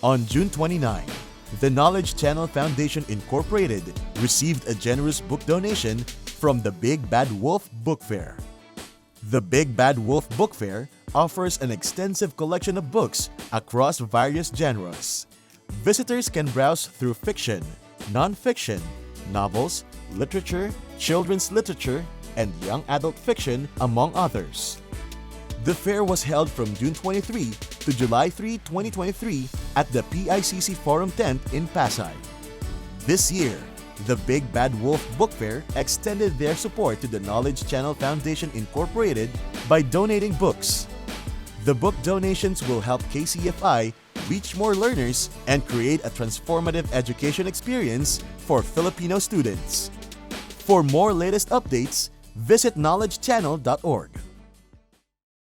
On June 29, the Knowledge Channel Foundation Incorporated received a generous book donation from the Big Bad Wolf Book Fair. The Big Bad Wolf Book Fair offers an extensive collection of books across various genres. Visitors can browse through fiction, non-fiction, novels, literature, children's literature, and young adult fiction, among others. The fair was held from June 23 to July 3, 2023 at the PICC Forum Tent in Pasay. This year, the Big Bad Wolf Book Fair extended their support to the Knowledge Channel Foundation Incorporated by donating books. The book donations will help KCFI reach more learners and create a transformative education experience for Filipino students. For more latest updates, visit knowledgechannel.org.